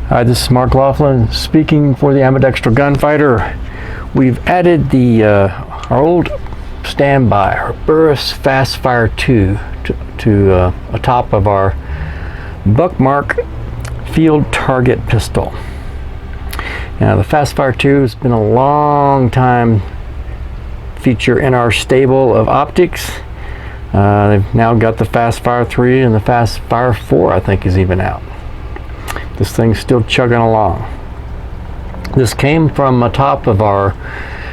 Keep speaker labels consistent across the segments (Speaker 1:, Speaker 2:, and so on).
Speaker 1: Hi, this is Mark Laughlin speaking for the ambidextrous gunfighter. We've added the our old standby, our Burris Fast Fire II, to atop of our Buckmark field target pistol. Now, the Fast Fire II has been a long time feature in our stable of optics. They've now got the Fast Fire III, and the Fast Fire IV, I think, is even out. This thing's still chugging along. This came from atop of our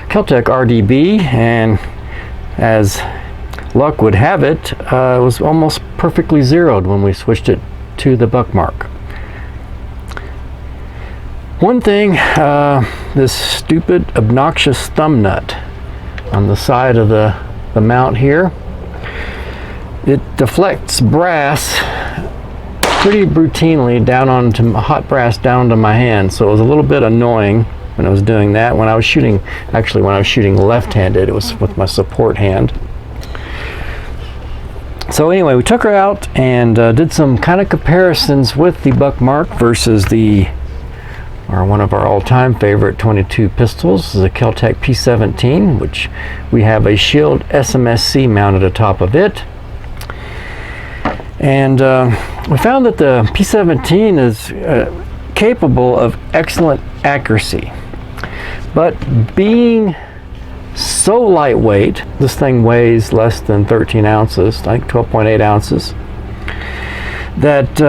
Speaker 1: Kel-Tec RDB, and as luck would have it, it was almost perfectly zeroed when we switched it to the Buckmark. One thing, this stupid, obnoxious thumb nut on the side of the mount here, it deflects brass pretty routinely down onto hot brass down to my hand, so it was a little bit annoying when I was doing that. When I was shooting, actually when I was shooting left-handed, it was with my support hand. So anyway, we took her out and did some kind of comparisons with the Buckmark versus one of our all-time favorite 22 pistols. This is a Kel-Tec P17, which we have a Shield SMSC mounted atop of it. And we found that the P17 is capable of excellent accuracy, but being so lightweight, this thing weighs less than 13 ounces, I think 12.8 ounces, that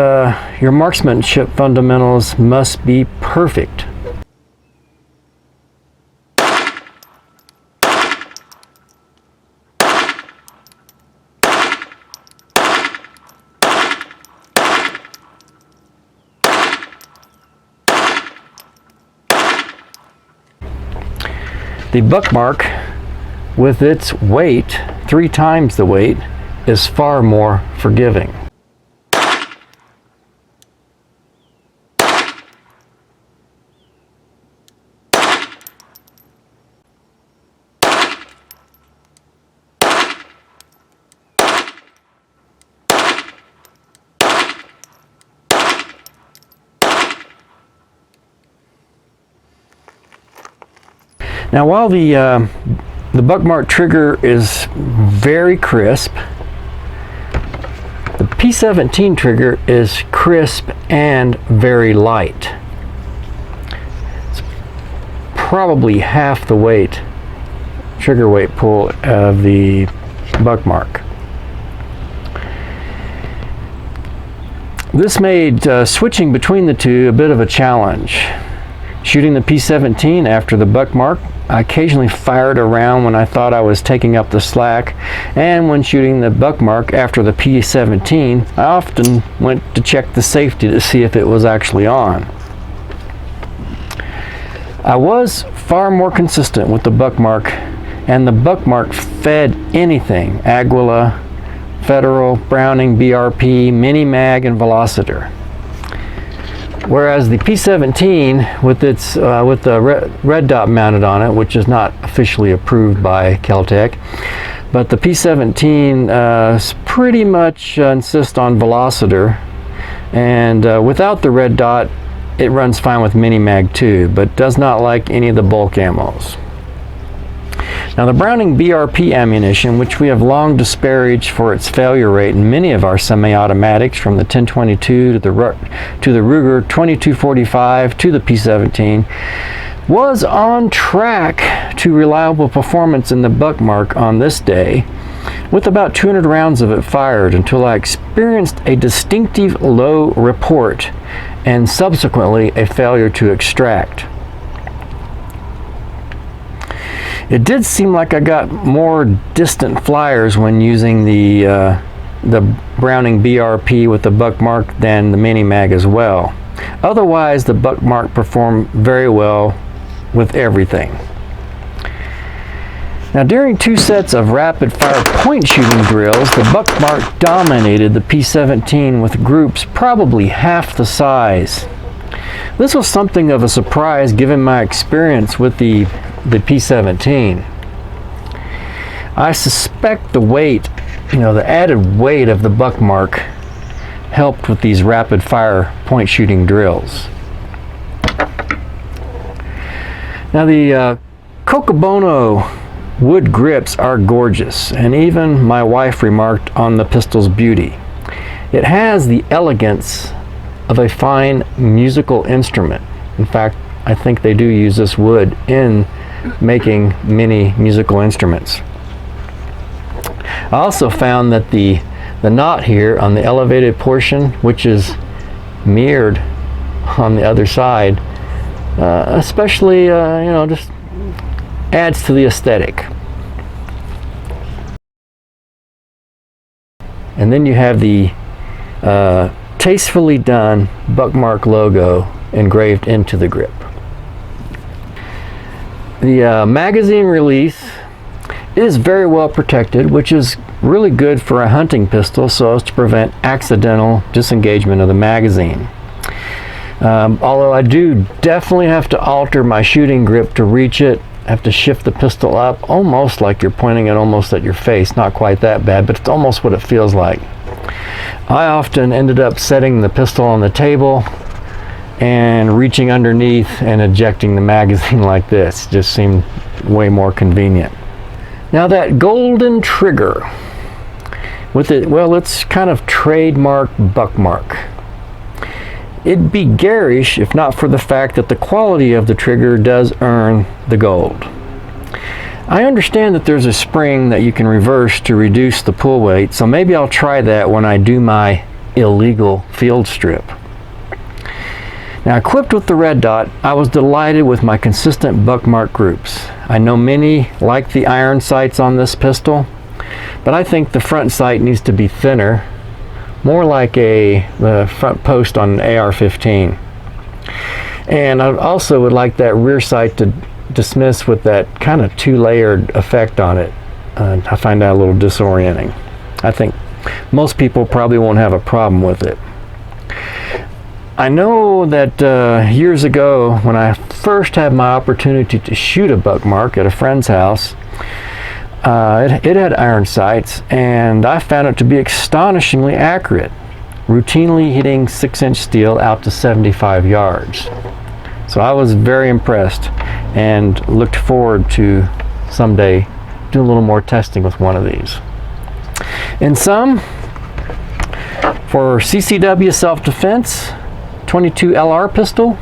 Speaker 1: your marksmanship fundamentals must be perfect. The Buckmark, with its weight, 3 times the weight, is far more forgiving. Now, while the Buckmark trigger is very crisp, the P17 trigger is crisp and very light. It's probably half the weight, trigger weight pull of the Buckmark. This made switching between the two a bit of a challenge. Shooting the P17 after the Buckmark, I occasionally fired around when I thought I was taking up the slack, and when shooting the Buckmark after the P17, I often went to check the safety to see if it was actually on. I was far more consistent with the Buckmark, and the Buckmark fed anything: Aguila, Federal, Browning, BRP, Mini Mag, and Velociter. Whereas the P17, with its with the red dot mounted on it, which is not officially approved by Kel-Tec, but the P17 pretty much insists on Velociter, and without the red dot, it runs fine with Mini Mag too, but does not like any of the bulk ammos. Now, the Browning BRP ammunition, which we have long disparaged for its failure rate in many of our semi-automatics, from the 1022 to the Ruger 2245 to the P17, was on track to reliable performance in the Buckmark on this day, with about 200 rounds of it fired, until I experienced a distinctive low report and subsequently a failure to extract. It did seem like I got more distant flyers when using the Browning BRP with the Buckmark than the Mini Mag as well. Otherwise, the Buckmark performed very well with everything. Now, during 2 sets of rapid fire point shooting drills, the Buckmark dominated the P17 with groups probably half the size. This was something of a surprise given my experience with the P17. I suspect the weight, the added weight of the Buckmark helped with these rapid fire point shooting drills. Now the Cocobono wood grips are gorgeous, and even my wife remarked on the pistol's beauty. It has the elegance of a fine musical instrument. In fact, I think they do use this wood in making many musical instruments. I also found that the knot here on the elevated portion, which is mirrored on the other side, especially just adds to the aesthetic. And then you have the tastefully done Buckmark logo engraved into the grip. The magazine release is very well protected, which is really good for a hunting pistol so as to prevent accidental disengagement of the magazine. Although I do definitely have to alter my shooting grip to reach it, I have to shift the pistol up almost like you're pointing it almost at your face. Not quite that bad, but it's almost what it feels like. I often ended up setting the pistol on the table and reaching underneath and ejecting the magazine like this. Just seemed way more convenient. Now that golden trigger with it, well, it's kind of trademark Buckmark. It'd be garish if not for the fact that the quality of the trigger does earn the gold. I understand that there's a spring that you can reverse to reduce the pull weight, so maybe I'll try that when I do my illegal field strip. Now, equipped with the red dot, I was delighted with my consistent Buckmark groups. I know many like the iron sights on this pistol, but I think the front sight needs to be thinner, more like the front post on an AR-15. And I also would like that rear sight to dismiss with that kind of two-layered effect on it. I find that a little disorienting. I think most people probably won't have a problem with it. I know that years ago, when I first had my opportunity to shoot a Buckmark at a friend's house, it had iron sights, and I found it to be astonishingly accurate, routinely hitting 6-inch steel out to 75 yards. So I was very impressed and looked forward to someday doing a little more testing with one of these. In sum, for CCW self-defense 22 LR pistol,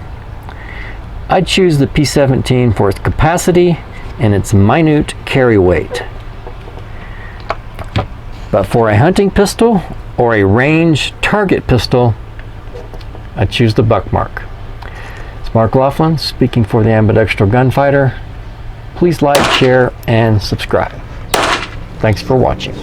Speaker 1: I'd choose the P17 for its capacity and its minute carry weight. But for a hunting pistol or a range target pistol, I'd choose the Buckmark. It's Mark Laughlin speaking for the Ambidextrous Gunfighter. Please like, share, and subscribe. Thanks for watching.